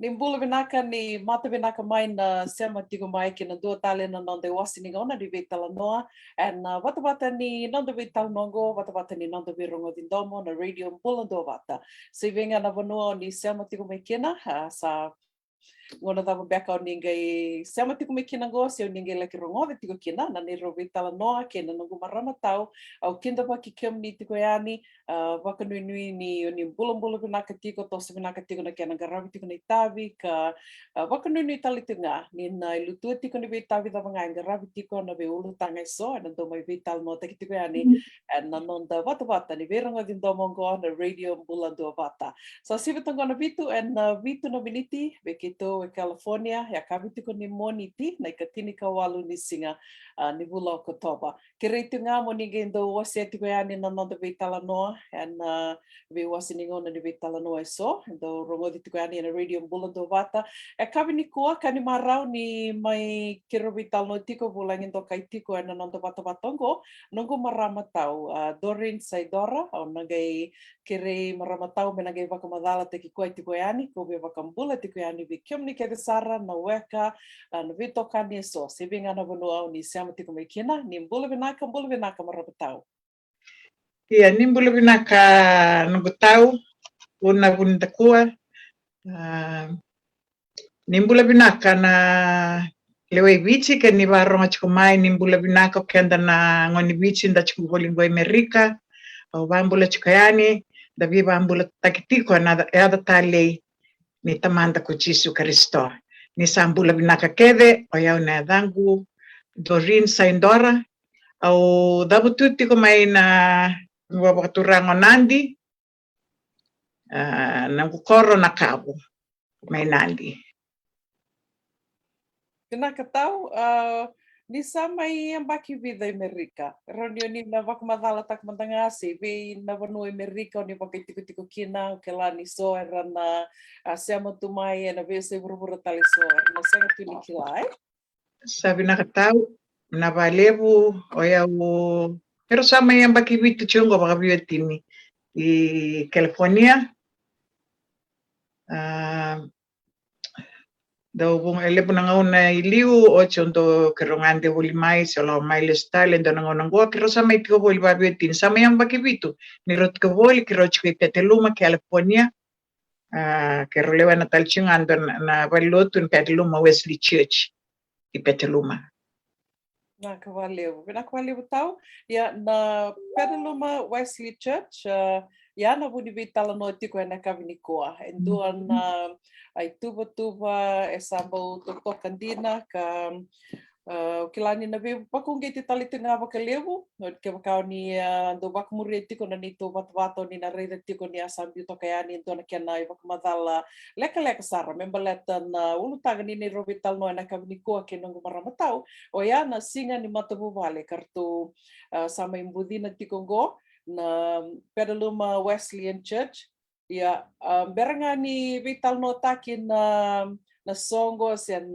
Nimbula vinaka ni mata vinaka mai na sema tigo mai ki na dua tale na nonde wasi ni ngona di vitala noa and wata ni nonde vitala nongo wata ni nonde virongo dindomo na radio mbula do wata. Si venga na vanua ni sema tigo mai kina sa ngona tava beka o ninguém sema tigo mai kina go se o ninguém leki rongo tigo kina na ni ro vitala noa ke na nongo marama tau au kinda pa ki kem ni tigo yani waka nui nui ni o ni mbula vinaka tigo tosa vinaka tigo na kena garavi tigo ni tavi ka waka nui nui tali tunga ni na ilutua tigo ni vitavi tava ngai garavi tigo na ve ulu tanga so and do mai vital no taki tigo yani and na nonda wata ni veranga din do mongo na radio mbula do wata so sivitonga na vitu and vitu na viniti vekito e California ya kavi tigo ni moniti na ikatini ka walu ni singa ni vula o kotoba ke reitu ngā mo ni gendo wase tigo yani na nonda vitala noa and we wasi ni ngona ni vitala noa so do rongo di tigo yani na radio mbula do wata e kavi ni kua kani marau ni mai kero vitala no tiko vula ngendo kai tiko na nonda wata watongo nongo marama tau Doreen Saidora o nagai kere marama tau me nagai wakamadala te ki koe tiko yani ko we wakambula tiko yani vi kiomni ke sara na weka na vito kani so se vinga na vanua o ni sama tiko mai kina ni mbula vinaka marama tau. Ia, ni mbula vinaka nubutau, una vundakua. Ni mbula vinaka na lewe vici ke ni varonga chiko mai ni mbula vinaka kenda na ngoni vici nda chiko volingo Amerika. O vambula chiko yani, da vi vambula takitiko na eada tale ni tamanda ko Jesu Kristo. Ni sambula vinaka kede, o yau na dangu, Doreen Saidora, au dabututi ko mai na wabakaturango nandi, na kukoro na kabo, may nandi. Vinaka tau, ni samai ang baki vida Amerika. Ronyo ni na wakamadala tak mandanga si, vi na vanua Amerika o ni wakitiko kina, o ke la ni so, era na sema tumai, na vi se vuruvura tali so, na senga tu ni kilai. Sa vinaka tau, na valevu, o yau, pero samai ang baki vitu chungo wakaviwetini. I California, daw bung elepo na ngauna iliu o chonto kerongande huli mai solo mai le style ndo na ngauna ngua kero sa mai tiko huli babetin sa mai ang bakibitu ni rot ko huli kero chwe Petaluma California kero lewa na talching ando na valotun Petaluma Wesley Church i Petaluma. Na kawalevu tau ya na Petaluma Wesley Church ya na vuni vitala no tiko na kavini koa enduan ai tuba e sambo tokandina ka kilani na ve pakunge te tali te ngava ka levu no ke wakao ni do wakamuri tiko na ni to watwato ni na reida tiko ni asambi to kayani ndo na kena i wakamadala leka sara membaleta na ulutaga ni rovital no na kavini koa ke nongo maramatau o ya na singa ni matavu vale kartu sama imbudina tiko go na Petaluma Wesleyan Church ya beranga ni vital no takin na songos and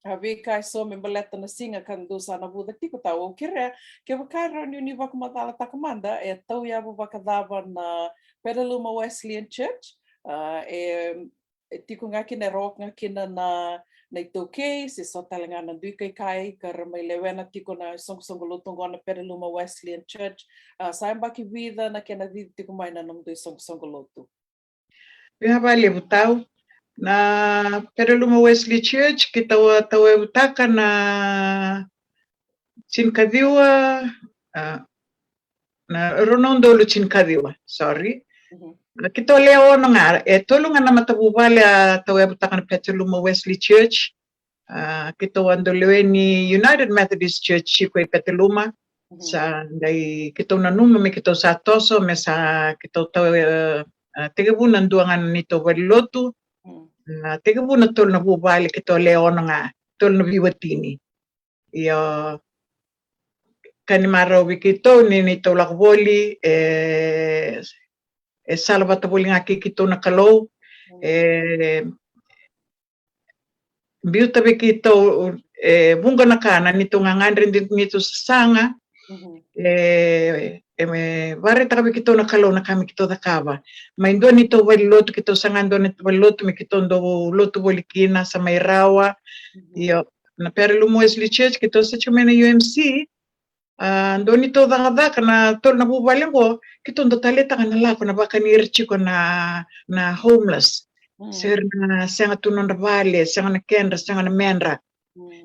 Havika so membaleta na singa kan do sana buda tiko tau kira ke wakara ni wakamadala takamanda e tau ya wakadava na Petaluma Wesleyan Church tiko nga kina rock nga kina na itoke se so talenga na dukai kai kar mai lewena tiko na song lutongo na Petaluma Wesleyan Church sa baki vida na kena tiko mai na nung do song luto. Vale butau na Petaluma Wesley Church kita tawa utaka na Chinkadiwa na Ronondolo Chinkadiwa sorry. Kita leo nga tolungan na matabubali tawa utaka na Petaluma Wesley Church kita wandolewe ni United Methodist Church ko Petaluma sa dai kita nanuma me kita sa toso me sa kita tawa tigabunan duangan nito walilotu tigabunan tol na bubali kita leo nga tol na biwatini iyo kanimaro wikito ni nito lakboli salabata boli nga kikito na kalo biuta wikito bunga na kana nito nga ngandrin nito sa sanga Vare takabi kito na kalo na kami kito dakava. May ndo nito wali lotu kito sangando nito wali lotu mi kito ndo lotu walikina sa may rawa. Iyo na Perilou Wesley Church kito sa chumena UMC. Ndo nito daka na tol na bubalingo kito ndo talita ka nalako na baka nirchi ko na homeless. Sir na senga tunon na vale, senga na kendra, senga na menra.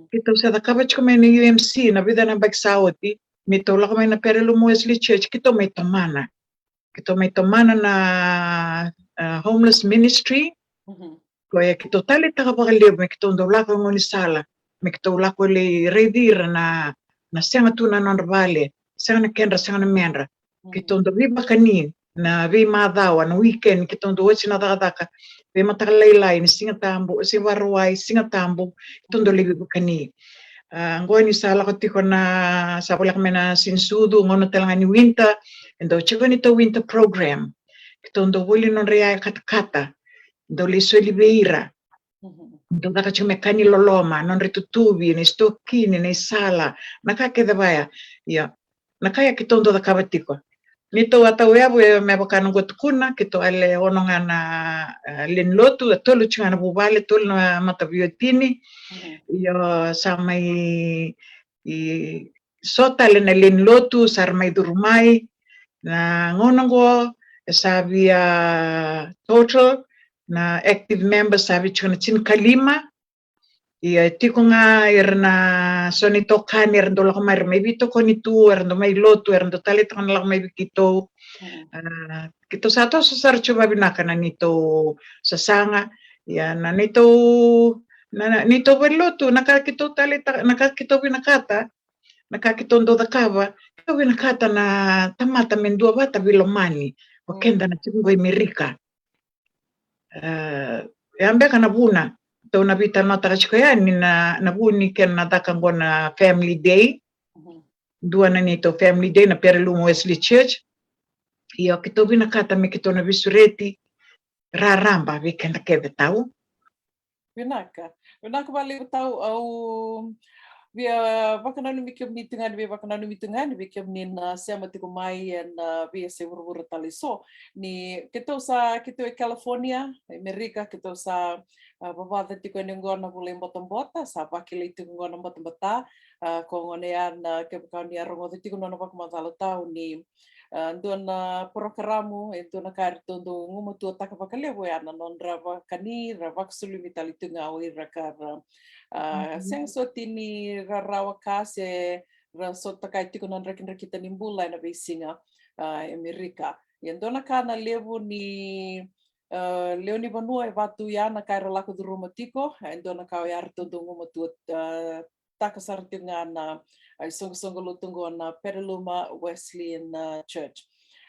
Kito sa dakava chumena UMC na vida na bagsawati. Mito la kami na Perilou Wesley Church, kito may tamana. Kito may tamana na homeless ministry. Kaya kito tali taka pakalib, may kito ndo lako ngoni sala. May kito lako li redira na senga tuna nonrbale, senga na kendra, senga na menra. Kito ndo viba kani na vi madawa na weekend, kito ndo wasi na daka. Vi matakalalay ni singa tambo, si waruay, singa tambo, kito ndo li viba kani. Ngoni sala ko tiko na sa wala kami na sinsudo ngono talangan ni winter endo chiko nito winter program kito ndo wuli non rea kata ndo li soliveira ndo daka chume kani loloma non ritutubi ni stokini ni sala nakake baya ya nakaya kito ndo daka batiko nito wata webu me bakana gotukuna kito ale ononga na len lotu tolu chana bubale tolu na matabiotini yo samai sota le na len lotu sarmai durmai na ngonongo sabia total na active members sabi chuna chin kalima ia tikunga erna sonito kaner ndo la mai mai bito konitu erndo mai lotu erndo talit kan la mai bito kito sato sasar chuba binaka na nito sasanga ya na nito nito berlotu nakakito talita nakakito binakata nakakito ndo dakava kito binakata na tamata mendua bata bilomani wakenda na chungo Amerika yambe kana buna to na vita nota chiko yani na buni ken na ngona family day dua na nito family day na Perilou Wesley Church iyo kito binakata me kito na bisureti raramba weekend keve tau Vinaka bali tau au via vakananu mikem ni tingan via vakananu mitingan via kem ni na sema tiko mai and via se urura taliso ni kito e California Amerika kito sa babada tiko ni ngona vule mbota sa pakile tiko ngona mbota ko ngone an ke pakani arongo tiko nona pakmatalo tau ni ndona programo ndona karto ndo ngumo tu taka pakalevo ana non rava kani rava sulumi talitunga o irakar senso tini rarawa kase rasota kai tiko non rekin rekita nimbula na besinga Amerika ndona kana levo ni Leoni Vanua e watu yana kai ralako du romotiko ndona kau yarto ndo ngumo tu taka sartinga na ai songo lutungo na Perilou Wesleyan Church.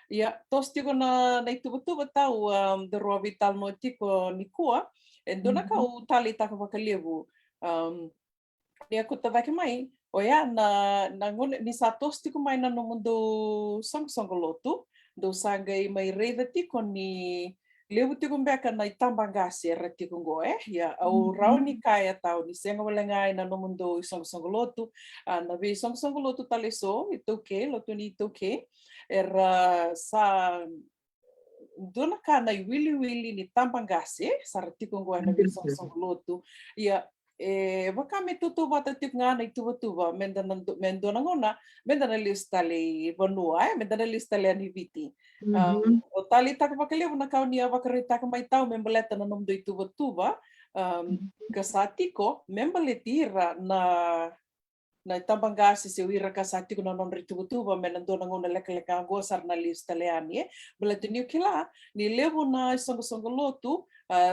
Ya, tos tiko na ituba tau the roa vital no tiko ni kua, ndona kau tali taka wakalevu. Ni aku tavake mai, o ya na ngone ni sa tos tiko mai na no mundo songo lotu, do sangai mai reda tiko ni lewu tiko mbeka na itambangasi era tiko ngo ya au rau ni kaya tau ni senga walengai na no mundo songo lotu na vi songo lotu taleso itu ke lotu ni itu ke era sa dona kana wili ni tambangasi sara tiko ngo na vi songo lotu ya wakame tutu bata tiko ngana ituba mendona ngona mendana listale vanua mendana listale aniviti o tali taka pakalevo na kau ni avakarita ka mai tau membaleta na nom do ituba kasatiko membaletira na tambangasi se wira kasatiko na non rituba menandona ngona leka gosar na listale ani beletini kila ni levo na songo lotu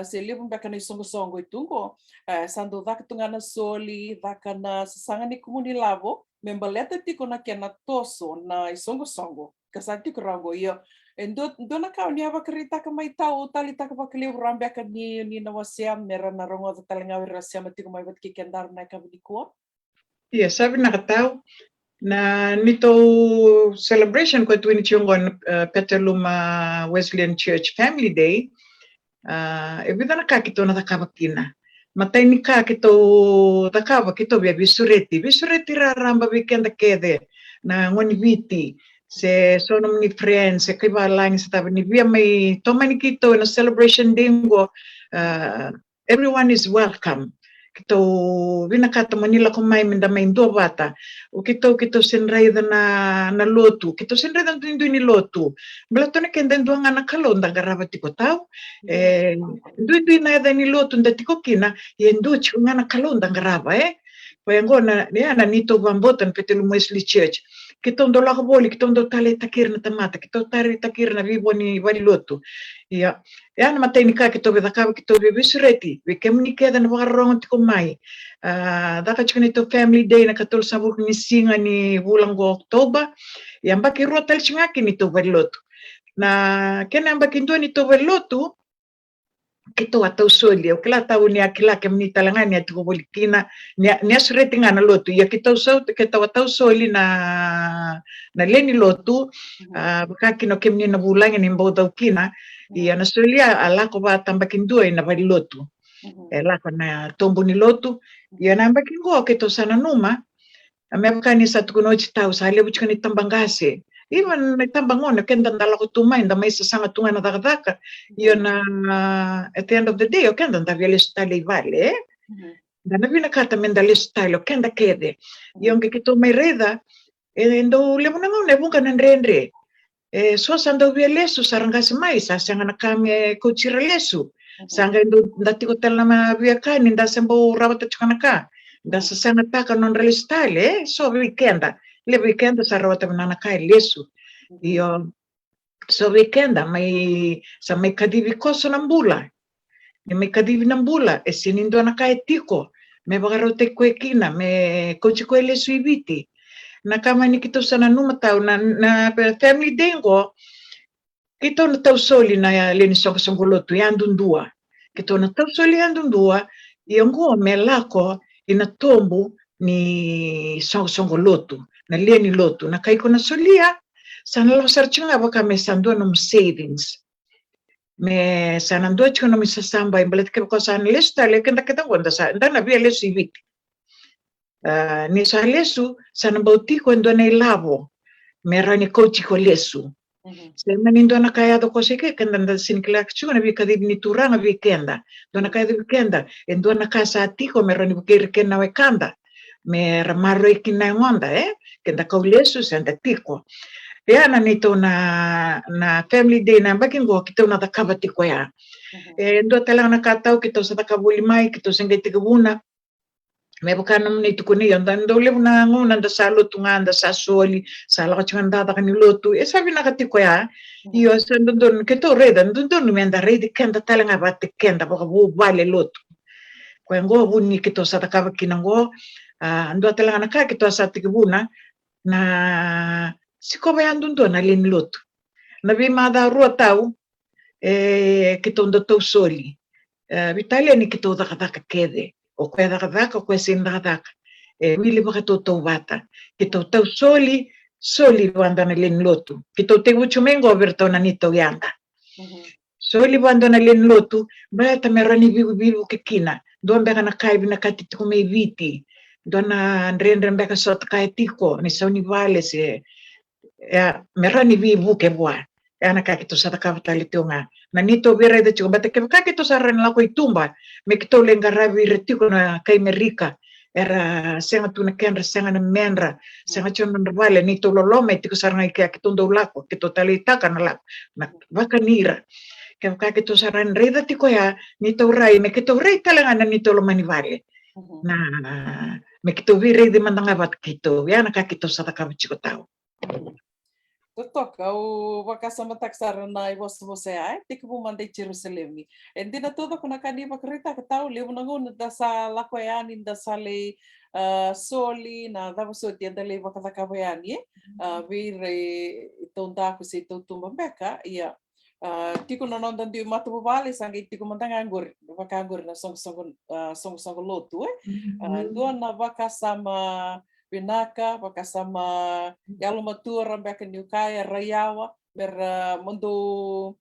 se levo baka na songo itungo sando daka tungana soli daka na sasanga ni kumuni lavo membaleta tiko na kena toso na songo kasatiko rango iyo dona kau ni avakarita ka mai tau tali taka pakalevo rambe ka ni na wasiam mera na rongo talenga wira siam tiko mai bat kikendar na kabiniko. Iya, sabi nakatao na nito celebration ko tuwing chungon Perilou Wesleyan Church Family Day, ebida nakakito na takabakina. Matay ni kakito takaba kito bisureti raramba weekend kede na ngoni viti se sono ni friends se kiba lang sa tabi ni via may tomani kito na celebration dingo everyone is welcome kito vinakata manila kumay minda may ndo bata o kito sinraida na lotu kito sinraida ndu ni lotu balato na kenda ndu nga nakalonda garaba tiko tao ndu na da ni lotu nda tiko kina yendu chu nga nakalonda garaba Payangona na nito bambotan petelu Wesley Church. Kita ndo la boli, kita ndo tale takir na tamata, kita tare takir na vivo ni valiloto. Ya, na matay ni ka kita beda ka kita be bisureti. We kemnike da na warong tiko mai. Daka chika nito family day na katul sabuk ni singa ni bulan go Oktoba. Yang baki rotal chingaki nito valiloto. Na kena baki ndo nito valiloto. Kito atau soli o kila tau ni akila ke mni talangan ni atu bolikina ni asreti ngana lotu ya kita atau soli na leni lotu baka kino ke mni na bulangi ni mbau kina ya na soli ala ko ba tambakin dua na bari lotu ela na tombo ni lotu ya na mbakin go kito sana numa ameka ni satu kuno tau sa le buchkani tambangase Even tambangona kenda ndala ko tumay nda may sasanga tunga na dakadaka yun at the end of the day o kenda nda viale style vale nda na vinakata mendale style o kenda kede yung kikito may reda ndo lemo na ngone bunga nandrendre so sanda viale su sarangasi mai sa sanga nakame kuchira lesu sanga ndo ndati ko tel na viakani nda sembo rawata chukanaka nda sasanga taka non real style so weekenda le weekend sa rawata na kai lesu io so weekend may sa may kadivi koso ng bula may kadivi ng bula sinindo na kai tiko may bagarote ko kina may coach ko lesu ibiti nakama ni kito sa nanumataw na family day ko kito na taw soli na lenisong songoloto yandundua kito na taw soli yandundua yung go melako inatombo ni songoloto na leni lotu na kai ko na solia sana lo searching baka may sando ng savings me sana ndo chiko no misasamba imbalit ko sana lista le kenda kita wanda sa nda na via lesu ibiti ni sa lesu sana bauti ko ndo na ilabo merani coach ko lesu se manindo na kaya do ko sike kenda nda sinkla chu na vika di ni turanga weekenda do na kaya weekenda endo na kasa tiko merani bukir kena wekanda me ramaro ikina ngonda kenda ko lesu senda tiko ya na nito na family day na baking go kito na takabati ko ya ndo talang nakataw kito sa takabulimay kito singay tigabuna may baka naman nito ko niyon dan do lew na nguna da sa luto nga da sa soli sa lakachanda da kaniluto sabi nakati ko ya iyo sa doon kito reda doon menda ready kenda talang abati kenda baka bubale luto ko ngo bunni kito sa takabaki nango ndo talang nakakito sa tigabuna na siko ba yan doon na linluto. Nabi mada ruwa tao, kitong dato soli. Vitalia ni kito dakadaka kede. O kaya dakadaka, o kaya sindakadaka. Mili ba kito bata. Kito tao soli wanda na linluto. Kito tewu chumengo overto na nito yanda. Soli wanda na linluto, bata merani bibu kikina. Doon baka nakaibi na katito may viti. Doon na ndren baka sot kaya tiko. Ni Sony Vales merani vi buke bua nakakito sa takatalito nga nanito bira de chuko bata kakito sa ran la ko itumba me kito lenga ravi retiko na kay Merika era senga tuna kenra senga na menra senga chon vale nito lolome tiko sa ran kaya kito ndo lako kito talita kana la na bakanira kakito sa ran reda tiko ya nito rai me kito rai talangan nito lo manivale na me kito vi rai de mandanga bat kito ya nakakito sa takabchiko tao Toka o wakasama taksara na você ai tika mo mandei Jerusalem hindi na todo kuna kaniba krita katao lewo nangon da sa lakoyani da sale soli na dava so dia da lewa katakabayani vire itonda ko si tutumba beka ia tiko na nonda di matu vale sangi tiko mandanga anggur vakanggur na song lotu dua na wakasama Pinaka, wakasama Yalomatura, baka Nukaya, Rayawa, mundo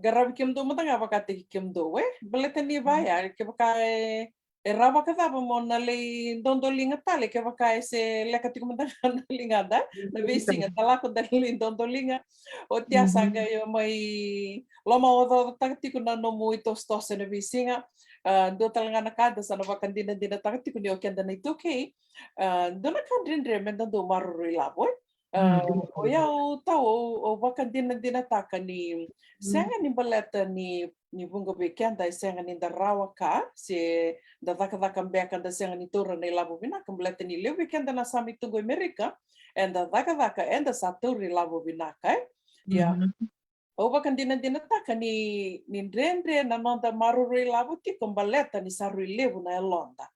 Garab Kimdo, Matanga, Vakati Kimdo, Beletani Vaya, Kibaka e rawa ka tava mo na le ndondolinga tale ke waka se leka tiku manda na lingada na visinga talako da le ndondolinga o tia sanga yo mai loma o do takatiku na no mu ito stose na visinga do talanga na kada sana wakandina dina takatiku ni o kenda na ituke do na kandrendre menda do maruri labo o ia o tau o wakandina dina taka ni senga ni baleta ni bunga bekenda senga ni da rawa ka se da daka mbeka da senga ni tora ni labo bina baleta ni leu bekenda na sami tungo Amerika and da daka and da saturi labo bina ka ia o wakandina dina taka ni rendre na nonda maruri labo ti baleta ni sarui levu na elonda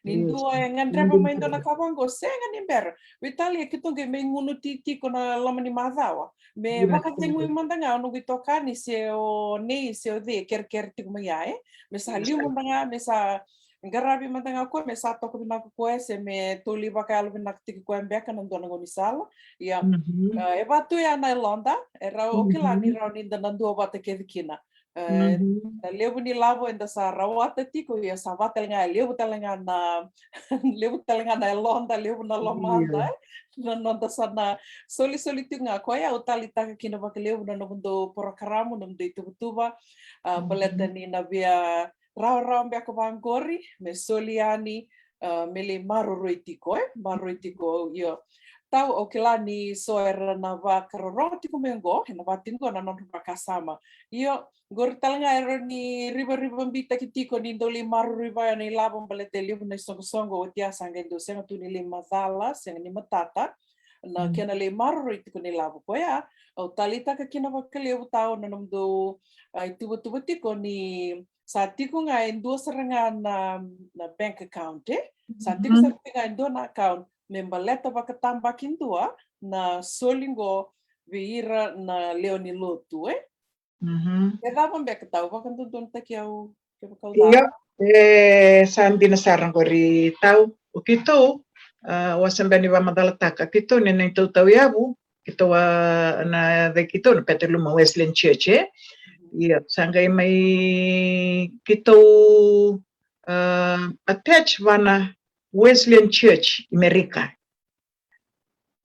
Nindua yang ngandrapa main dona kawango senga ni ber. Vitali kitunge me ngunu titi kona lama ni madhawa. Me makatengu mandanga no gitoka ni se o nei se o de ker tiku mai me sa liu mandanga me sa ngarabi mandanga ko me sa toko bina ko se me toli bakal bina tiku ko mbeka na dona ngoni sala. Ya e batu ya na Irlanda era o kila ni rauni dana dua bata kedikina. Lebu ni lavo enda sa rawata tiko ya sa vatelnga lebu talenga na lebu talenga na Irlanda lebu na Lomanda na nonda sana soli tinga ko ya utali taka kina baka lebu na mundo porokaramu na mundo itubutuba baleta ni na via raw mbia ko bangori me soliani mele maroitiko yo tau o kila ni soera na va karoro tiko mengo na va tingo na non pakasama yo gor talanga era ni riba mbita kitiko ni ndoli maru riba ni labom balete liu na songo o tia sanga ndo senga tu ni lima zala senga ni matata na kena le maru tiko ni labo ko ya o talita ka kina vakale o tao na ndo ai tubu tiko ni sa tiko nga endo seranga na bank account sa tiko seranga endo na account membaleta vakatamba kindua na solingo veira na leoni lotu e dava mbeka tau vakantutun taki au ke vakau Iya, sandi na sarang kori tau o kito wasambani wa madalataka kito ni nang tau yabu kito na de kito na Petaluma Wesleyan Church iya sangai mai kito attach wana Wesleyan Church Amerika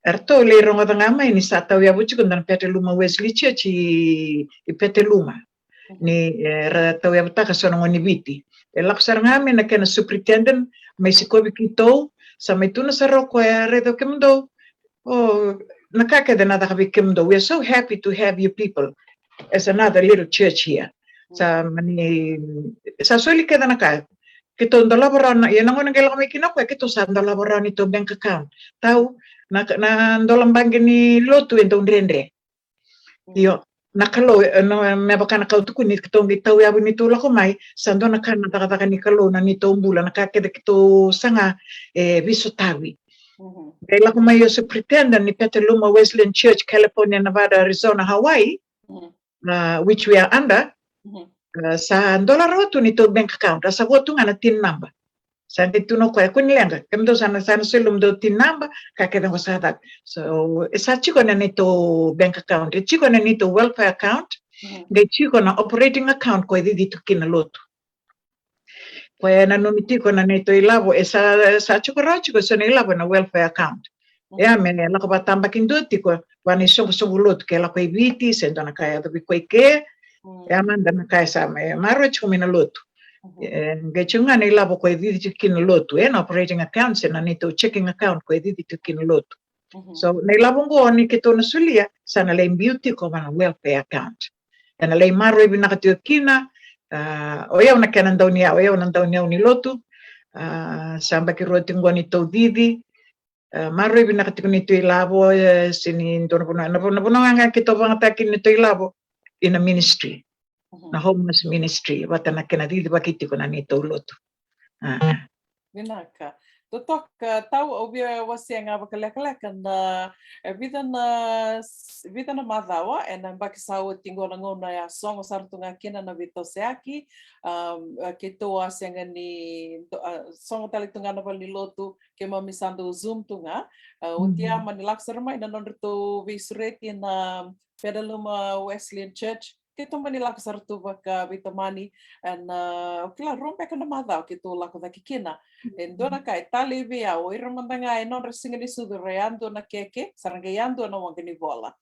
erto le rongo tanga mai ni sa tau yabu chiko na Petaluma Wesley Church i Petaluma ni tau yabu taka sono ngoni viti laksar ngami na kena superintendent mai sikobi kito sa mai tuna sa roko redo kemdo oh nakaka de nada kabi kemdo we are so happy to have you people as another little church here sa mani sa soli keda naka kito ndo laboran ya nangon ngela kami kinako kito sa ndo laboran ito bank account tau na ndo lambangi ni lotu ento ndrendre yo nakalo me baka nakau tuku ni kito ngitau ya buni tu lako mai sando nakana taka ni kalo na nito mbula nakake de kito sanga visotawi Dela kuma yo superintendent ni Petaluma Wesleyan Church, California, Nevada, Arizona, Hawaii, which we are under, sa $1 rotu ni to bank account, sa wotu nga na tin number. Sa dito no kwa kunilenga, kemdo sana silum do tin number, kakeda ko sa that. So, sa chiko na nito bank account, chiko na nito welfare account, chiko na operating account ko dito kinaloto. Kaya nanumiti ko na nito ilabo sa chukurachi ko sa ilabo na welfare account. Ya mene la ko batamba kinduti ko wani sungulot ke la ko ibiti sendo na kaya to ko ke ya manda na kaya sa me maro chiko minaloto. Ngechunga na ilabo ko ibiti kinaloto na operating account na nito checking account ko ibiti kinaloto. So na ilabo ngo ni kito na sulia sana la beauty ko na welfare account. Na la maro ibina katio kina oya una kanan daw niya ni lotu samba ki roti ngoni to didi maro ibi nakatiko nito ilabo sini ndono nga kito bangata nito ilabo in a ministry na homeless ministry wata na kena didi bakiti ko na nito lotu Vinaka. Totok tau obia wasi nga bakalek na vida na madhawa and baki sawo tingo na ngona ya songo sartu nga kina na vito seaki kito wasi nga ni songo talik tunga na bali lotu ke mamisando zoom tunga utia manilaksar mai na nondrito visureti na Petaluma Wesleyan Church ke to mani lako sartu baka vitamani and kila rompe kana madao ke to lako da kikina en dona kai tali via o iramandanga e non resinga ni sudure ando na keke saranga ando na wangani bola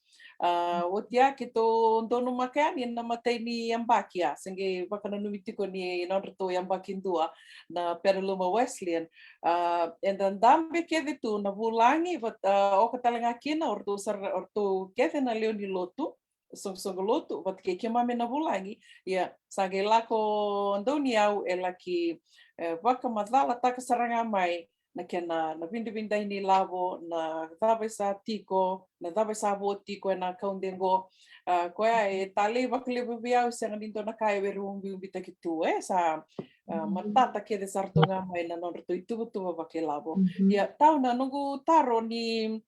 o tia ke to dono makani na matei ni ambakia singe baka na numitiko ni non reto ambakin dua na Pereluma Wesleyan and dan dambe ke tu na bulangi but o katalanga kina orto ke na leo ni lotu song lotu but ke mame na bulangi ya sage lako ndoni au elaki waka madala taka saranga mai na kena na vinda ini lavo na dabe sa tiko na dabe sa vo tiko na kaundengo koa e tali wakle biau sanga dinto na kai we rumbi umbita kitu sa matata ke de sartonga mai na non to itu wake lavo ya tau na nungu taro ni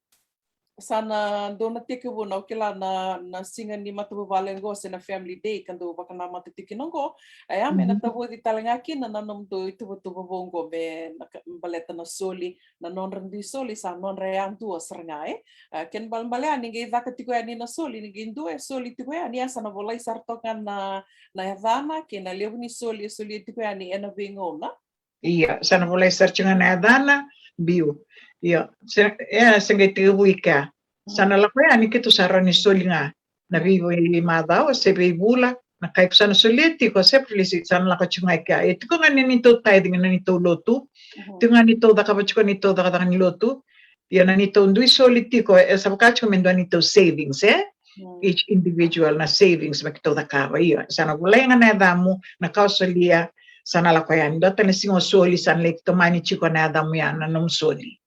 sana dona teke wuna o kila na singa ni matabu valengo se na family day kando wakana matatiki nongo ai ame na tabu di talanga kina na nom do itu bongo me na baleta na soli na non rendi soli sa non reang tu asranga ken balbale ani ge vaka tiko ani na soli ni gindu soli tiko ani asa na volai sartokan na yadana ke na levni soli tiko ani ena vingo na iya sana volai sarchinga na yadana biu iya sengai tibu ika sana la koe ani ke tu sarani solinga na vivo i madao se bula na kai sana soliti ko se plisi sana la kachunga ika e tiko ngani ni to tai dinga ni to lotu tinga ni to da kabachuko ni to da ni lotu ia na ni to ndui soliti ko e sa kacho mendo ni to savings each individual na savings makito da kava ia sana bulenga na damu na kausolia sana la koe ani dota na singo soli sana le to mani chiko na damu ya na nom soli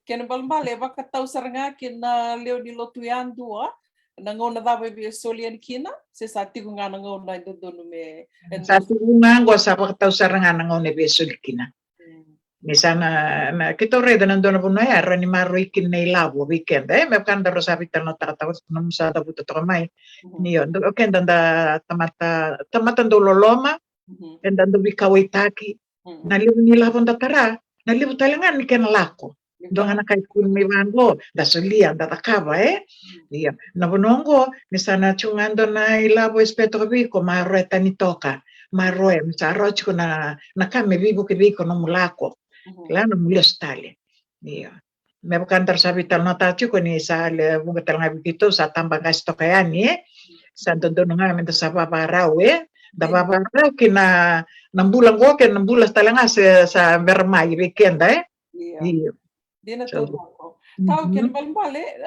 kena balbale waka tau saranga kena leo ni lotu andua na ngona dawe bi solian kina se sa tiku ngana ngona i dodonu me sa tiku ngana sa waka tau saranga na ngona bi soli kina misana na kito reda na dona buno ya rani maro ikin nei lavo weekend me kanda ro sabital no tata no musa da buto mai ni yo ndo kenda da tamata ndolo loma enda ndo bikawitaki na libu ni lavo ndatara na libu talengan ni kena lako dong anak kai kun mi wango da solia da takava iya na bonongo misana chungando na ilabo espeto biko marreta ni toka marroe misaro chiko na kame vivo ke biko no mulako claro mulio stale iya me bukan tersabital nota chiko ni sale bunga talanga bikito sa tamba gas tokayani sa dondo nga menta sa babarau da babarau kina nambulang go ken nambulas talanga sa bermai weekend iya Dina toko. Tau ken balbale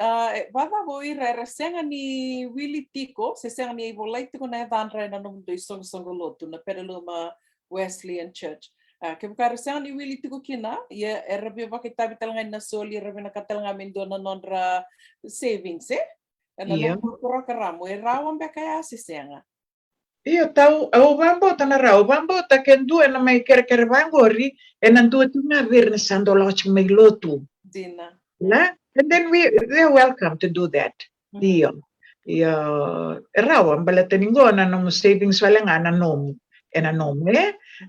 baba boi rera senga ni Willy Tiko se senga ni volai tiko na vandra na nom do song lotu na Pereluma Wesleyan Church. Ke bukara senga ni Willy Tiko kina ia era be vaka tabi talanga na soli era na katalanga mendo na nonra savings na no programo era wambe kaya se senga. Iya tau au bambo tanara au bambo ta kendu na mai kere bangori and do tu na ver na sandola chumai lotu Dina. And then they're welcome to do that. Iya. Iya rawa balateningo na no savings wala nga na nom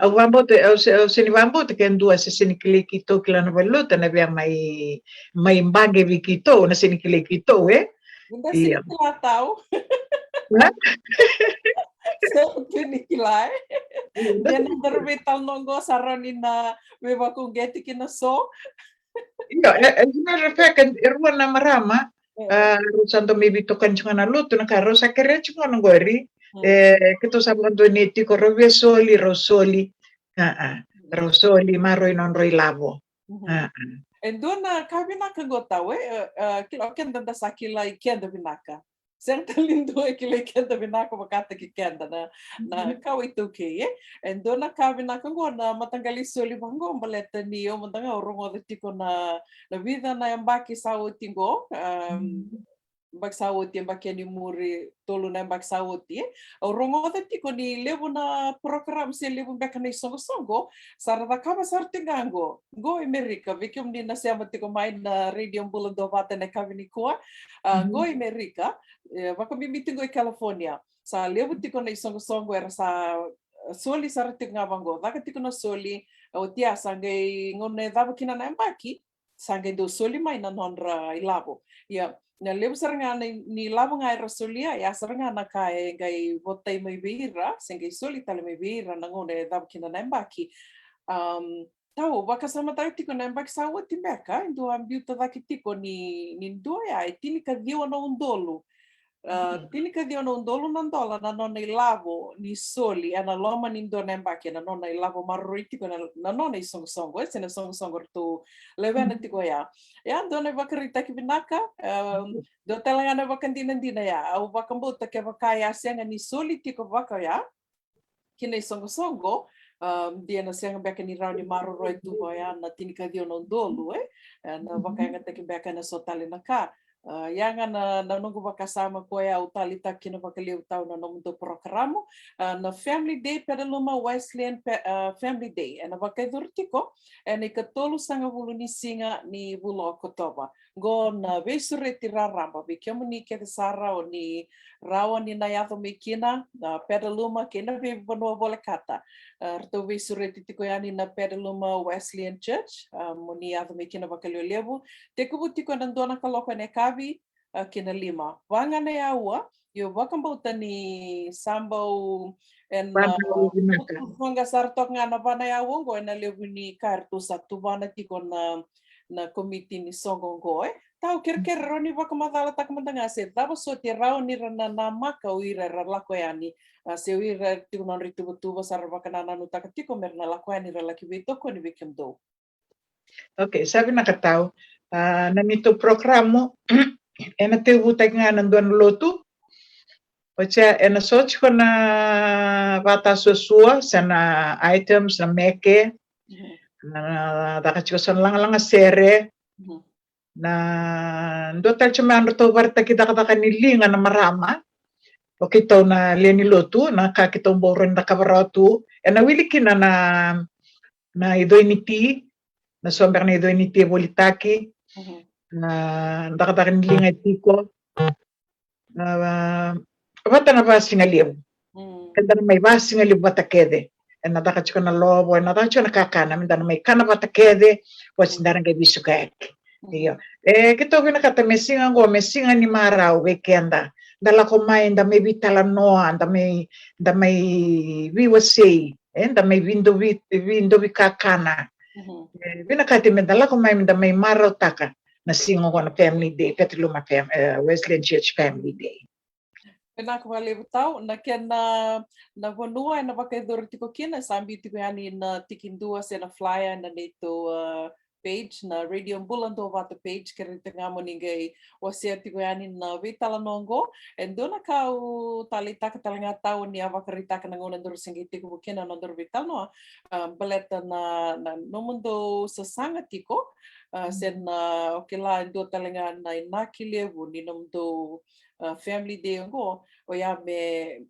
au bambo te au sini bambo te kendu sa sinikili kito kila na baluta na bia mai mbage vikito na sinikili kito Iya. Tau. So kinikilai. Then terbetal nonggo sarani na beba kung geti kina so. Iya, as a matter of fact, irwan na marama, santo may bitukan siya na luto, nakaro sa kere siya na gori, kito sa mga doniti ko, rosoli, maroy non roy labo. And doon na kabinaka gotawe, kilo kenda da sa kilay kenda binaka. Siyang talindo kilay kenda binaka makata ki kenda na kaway tuke and doon na kabinaka go na matanggali soli bango baleta niyo matanga orongo tiko na vida na yung baki sa utingo bagsawot yung bakyan ni muri tolo na yung bagsawot orongo tiko ni levo na program si levo baka na songo sarada kama sartingango go Amerika vikim ni na siya matiko main na radio bulan do bata na kami ni kuwa go Amerika baka mimiting go California sa levo tiko na songo era sa soli sarting nga bango baka tiko na soli o tia sangay ngone dabo kina na yung baki sangay do soli may na nonra ilabo Na leu saranga ni lavanga e rasulia ya saranga na ka e ngai votai mai vira sengai soli tale mai vira na ngone dava kina na mbaki tau baka sama tau tiko na mbaki sa wati meka ndo ambiuta daki tiko ni ndoya e tini ka diwa na undolu tini ka diwa na undolu na ndola na nona i lavo ni soli ana loma ni ndo na mbaki na nona i lavo maruri tiko na nona i songo e sena songo tu levena tiko ya ndo na vakarita ki binaka do talanga na vakandina ya au vakambuta ke vakaya senga ni soli tiko vaka ya kina i songo dia na senga beka ni rau ni maroro e tuho ya na tinika dio no dolu na vakanga teki beka na sotale na ka yanga na nungu vakasama ko ya utali takina vakaliu tau na nomu do programo na Family Day Petaluma Wesleyan Family Day na vakaidurtiko ni katolu sanga vulu ni singa ni vulo kotoba go na vesureti raramba bikiamu ni ke sara o ni rawa ni na yato mikina na Petaluma kena ve vanua volekata rto vesureti tiko yani na Petaluma Wesleyan Church mo ni yato mikina vakaliu levu te kubu tiko na ndona kaloko ne kavi kina lima wanga na yaua yo wakambauta ni sambau en funga sartok nga na vana ya wongo na levu ni kartu satu vana tiko na komiti ni songongo tau ker roni wakamadala takamandanga se tava so te rao ni rana na maka uira lako yani se uira tiko non ritu tuba sar wakanana no takatiko merna lako yani laki vitoko ni vikemdo. Okay, sabi na katao na nito programo ena te vuta nga nanduan lotu Ocha ena soch ko na bata susua sana items na meke na dakachiko san lang sere na ndotal chuma to varta kita kata nilinga na marama o kita na leni lotu na ka kita boron na kabaratu ena wilikina na idoiniti na somber na idoiniti bolitaki na dakata nilinga tiko na vata na vasinga liu. Kanda may vasinga liu vata kede. Na daka chiko na lobo, na daka chiko na kakana, minda na may kana vata kede, was ndarang kay bisu kaek. Iyo. Kito kinakata mesinga ngo, mesinga ni maraw weekenda. Dala ko may da may vitala noa, da may viwasay, da may window vi kakana. Binakati me dala ko may da may maraw taka. Na singo ko na Family Day, Petaluma Wesleyan Church Family Day. Pena ko wale tau na kena na vonua na vakaidor tiko kina sambi tiko yani na tikindua se na flyer na neto page na radio bulando vata page kere tenga mo ninguém wasia tiko yani na vitala nongo endona kau tali taka talanga tau ni avakarita kana ngona ndor singi tiko kina na ndor vital no baleta na no mundo sasanga tiko sen okela ndo talanga na inakilevu ni nomdo Family Day ngo o ya me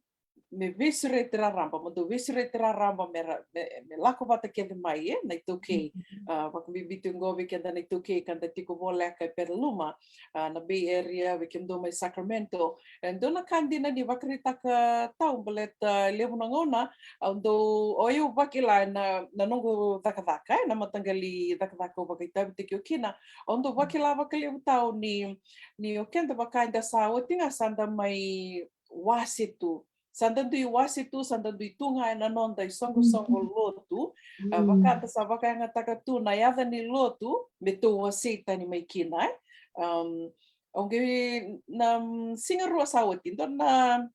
visretera ramba mando visretera ramba me lako vata kede mai na ituke wakmi bitungo weekend na ituke kanda tiko voleka Petaluma na Bay Area weekend do mai Sacramento and dona kandina ni vakrita ka tau belet levu na ngona ando oyo vakila na nongo takataka na matangali takataka vakita tiko kina ando vakila vakile tau ni okenda vakainda sa otinga sanda mai wasitu sandando i wasitu sandando i tunga na nonda i songo lotu vakata sa vakanga takatu na yada ni lotu me to wasita ni mai kina onge na singa rua sa oti dona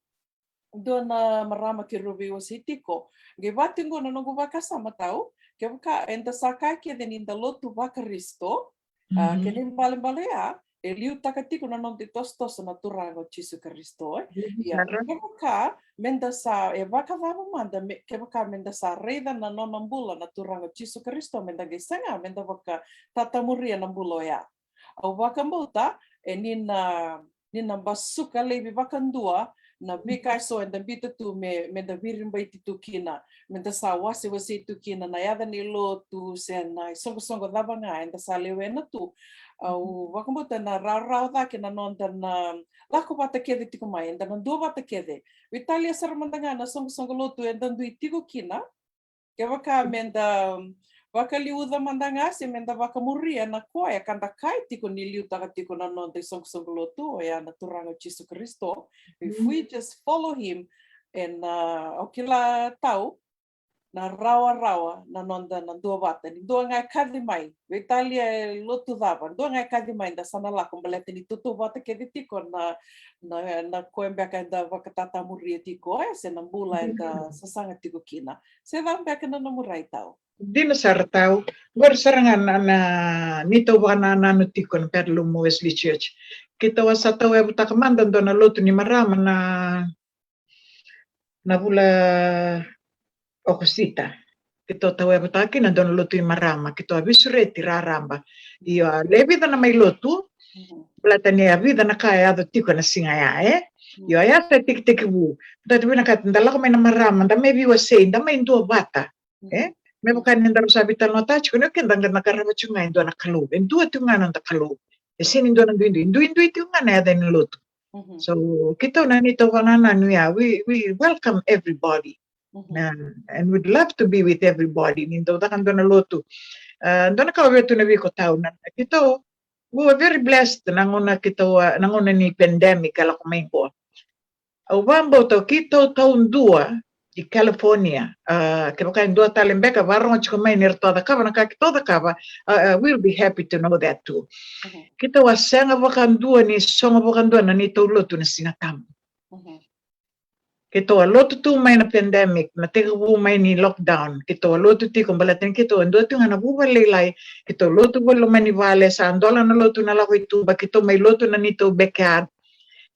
marama ki rovi wasitiko ge vatingo na nongo vakasama tau ke vaka enta sakai ke den inda lotu vakaristo ke nin balea liu takatiko na non te tostos na turango Jesu Kristo ya kevaka menda sa vaka vava manda kevaka menda sa reda na non ambula na turango Jesu Kristo menda gesanga menda vaka tatamuria na bulo ya au vaka mbuta nina basuka lebi vakandua na bika so and bita tu menda virimba itu kina menda sa wasi itu kina na yada ni lo tu sen na songo dabanga enda sa lewena tu au wakambuta na rau dake na nonda na lako bata kede tiko mai enda na dua bata kede Vitalia saramandanga na songo lotu enda ndui tiko kina ke waka menda Wakaliuda mandangasi menda wakamuria na koe kanda kai tiko ni liu taka tiko na non te song lotu ya na turanga Jesus Kristo. If we just follow him and o kila tau na rawa na nonda na dua wata ni dua ngai kadhi mai vetalia lotu dava dua ngai kadhi mai da sana la kombalete ni tutu wata ke tiko na koe mbeka da wakatata muria tiko se na mula da sasanga tiko kina se va mbeka na murai tau. Dina saratau, gor sarangan na nito wana nanu tikon perlu mo Wesley Church. Kita wasatau e buta kamanda na lotu ni marama na bula okosita. Kita tau e buta kina dona lotu ni marama. Kita abisureti raramba. Ia lebi na may lotu. Platani vida na kaya do tiko na singaya Ia ya te tik bu. Dati bina katindala ko may na marama. Da may biwasay. Da may indua bata. Me bukan yang dalam sabitan nota cuman kan dengan negara macam itu anak kalau itu ngan anak kalau sini itu ngan ada yang lot so kita nani tahu nana ya we welcome everybody and we'd love to be with everybody ni tahu tak kan dona lotu dona kalau betul nabi ko tahu kita we were very blessed nangona ni pandemic kalau kumain ko Ubambo to kita tahun 2 di California, kaya kain 2 talembeka barang chiko may nirtoda kaba nakakitoda kaba, we'll be happy to know that too. Kita wasanga bakan 2 ni songa bakan 2 na nito loto na singatam. Kita loto tu may na pandemic, na tiga may ni lockdown. Kita loto ti kumbalatin kita ando tu nga nabubalilay. Kita loto wala may ni vale sa andola na loto na lako itu ba kita may loto na nito backyard.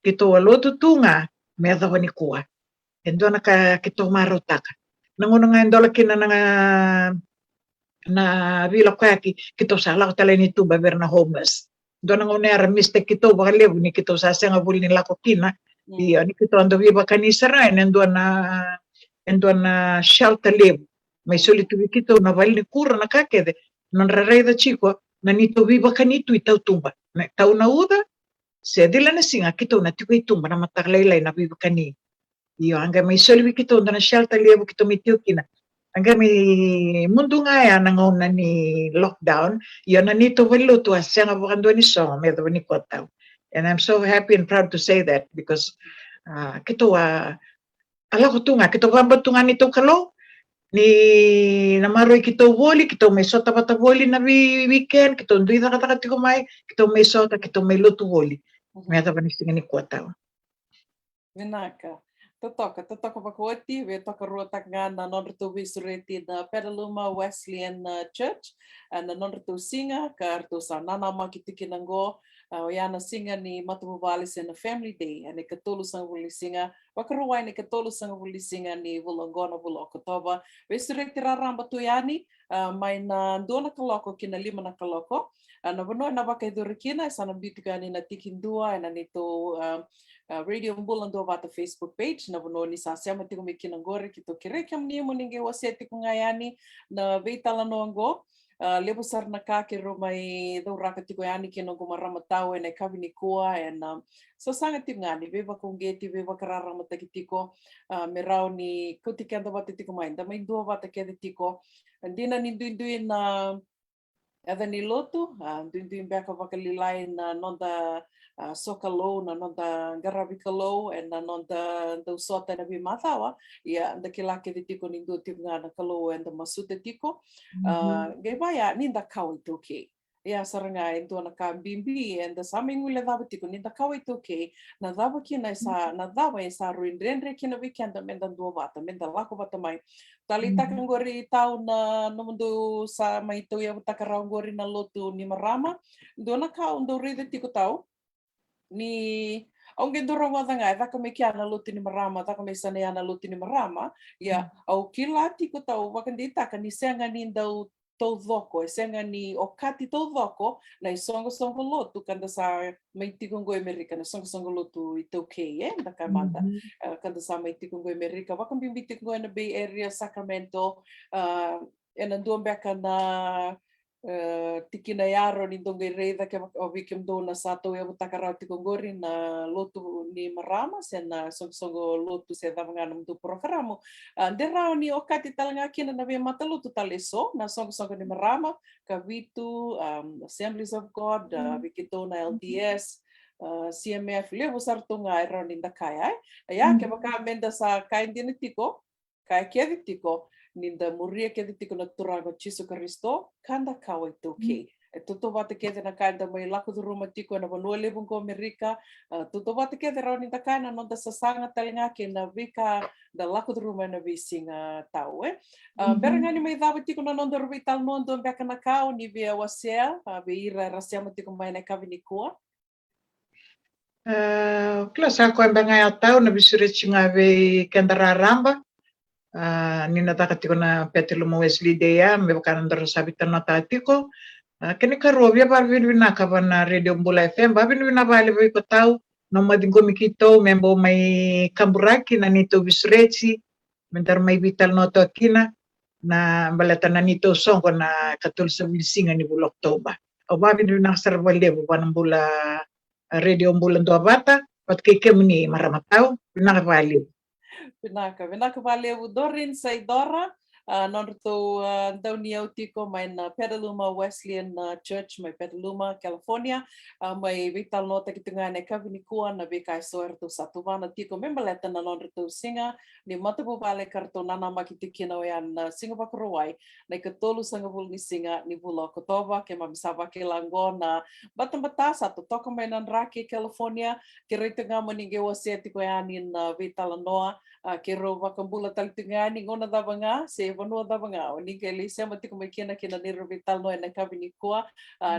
Kita loto tu nga may daw ni kuha. Endo na kita marotak. Nanguno nga endo laki na vila kwaki kita salah tala ni tu baber na homeless. Endo na ngunera mistake kita bakalew ni kita sa nga buli ni lako kina. Iya ni kita ando viva kanisa ra endo na shelter live. May sulitu kita na bali ni kura na kakede. Non raray da chico na nito viva kanito itaw tumba. Na tau na uda se dila na singa kita na tikoy tumba na mataglaylay na viva kani. Iyo, hanggang may solwi kito na shelter libo kito mitiyo kina. Hanggang may mundo nga ya na ni lockdown, iyo na nito walo to asya nga bukan doon ni song, may doon ni kotaw. And I'm so happy and proud to say that because kito ala ko tunga, kito gamba tunga nito kalo, ni namaroy kito woli, kito may sota bata woli na weekend, kito ndoy na katakati kumay, kito may sota, kito may luto woli. May doon ni kotaw. Vinaka. Totoka pakoti, we toka ruotak nga na nonrito visureti na Petaluma Wesleyan Church, na nonrito singa, ka arto sa nanama kitikinango, yana singa ni Matububali sa na Family Day, ani katulus ang wuli singa, wakaruway ni katulus ang wuli singa ni Vulongona Vulokotoba, visureti raramba tuyani, may na doon na kaloko, kina 5 na kaloko, na wano na wakaidurikina, sana bitigani na tikindua, na nito Radio Mbulan do bata Facebook page na buno ni sa sema tiko mikinangore kito kirekam ni mo ninge waseti ko ngayani na veitala noango lebo sar na ka kiro mai do raka tiko yani kino gumaramataw na kabini kuwa and so sanga tingani beba kung geti beba kararamata kitiko merao ni kutikanda bata tiko mai da mai do bata kede tiko andina ni duin na Ada ni lotu, duin beka wakalilay na nonda sokalo, na nonda garabikalo, and na nonda sota na bimatawa, ya da kilake di tiko nindo tinga na kalo and masuta tiko. Gaya ninda kau ito ke. Ya saranga ito na kambimbi and the saming wila daba tiko ninda kau ito ke. Na daba kina sa ruinrenre kina weekend menda dua bata, menda lako bata mai. Talita kang gori tao na mundo sa may tuya takarang gori na loto ni Marama. Doon na ka undo rida tiko tao. Ni ang gendoro wada nga ita kami kya na loto ni Marama, ta kami sanaya na loto ni Marama. Ya au kila tiko tao wakandita ka ni senga ni daw todoko, senga ni okati todoko na isongo loto kanda sa may tikong go Amerika na songo loto ito okay da kamanda kanda sa may tikong go Amerika wakang bimbitik go na Bay Area Sacramento and nanduan beka na tikina yaro ni donga reida ke ovikim do na sato e mutakarau tikongori na lotu ni marama se na songo lotu se davanga do programo derao ni okati talanga kina na ve matalutu taleso na songo ni marama ka vitu Assemblies of God vikito na LDS CMF le sartunga era ni ndakaya ya ke baka menda sa kain dinitiko kai keditiko ninda muria keditiko na turago Jesu Kristo kanda kawai toke e toto wate kede na kainda mai lako duruma tiko na vanua lebung ko Amerika toto wate kede rau ninda kaina nonda sasanga talinga ke na vika da lako duruma na visinga tau berangani mai dawa tiko na nonda rubi tal nondo beka na kau ni via wasea be ira rasiama tiko mai na kavini kua Klas ako ang bangay tao na bisurit nga ve kendararamba nina takatiko na Petaluma Wesley Dea me bakanan daro sabitan na tatiko kini karobia par vinvina ka na Radio Mbula FM ba vinvina bali ko tao no madingo mikito membo may kamburaki na nito bisuretsi mentar may vital no to kina na balata na nito song ko na katul sa bilisingan ni Bulok Toba o ba vinvina sarwale ba ng Bula Radio Mbula do bata pat kay kemni maramatao pinakabali Vinaka valeu Dorin Saidora, Norto Daunia Tiko, my Petaluma Wesleyan Church, my Petaluma, California, my Vital Nota Kitungane Kavinikua, na Vika Soerto Satuvana Tiko, Membaleta na Norto Singa, ni Matabu Vale Cartonana Makitikino and Singapore Hawaii, na Katolu Sangavul ni Singa, ni Vula Kotova, Kemamisava Kilangona, Batambata, Sato Tokomenan Raki, California, Kiritanga Maningewa Setiko in Vital Noa, kero wakambula taltingani ngona davanga se vanua davanga ni keli sema tiko mai kina ni rovital no na kabini koa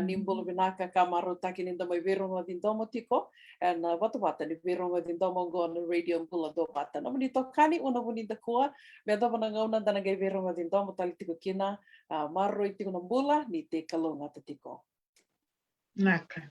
nimbolo binaka kamaro takini ndo mai vero no dindomo tiko and watu ni vero no dindomo go no radio mbula do pata no ni tokani una bonita koa me davana ngona dana ge vero no dindomo talitiko kina maro itiko no mbula ni te kalonga tatiko naka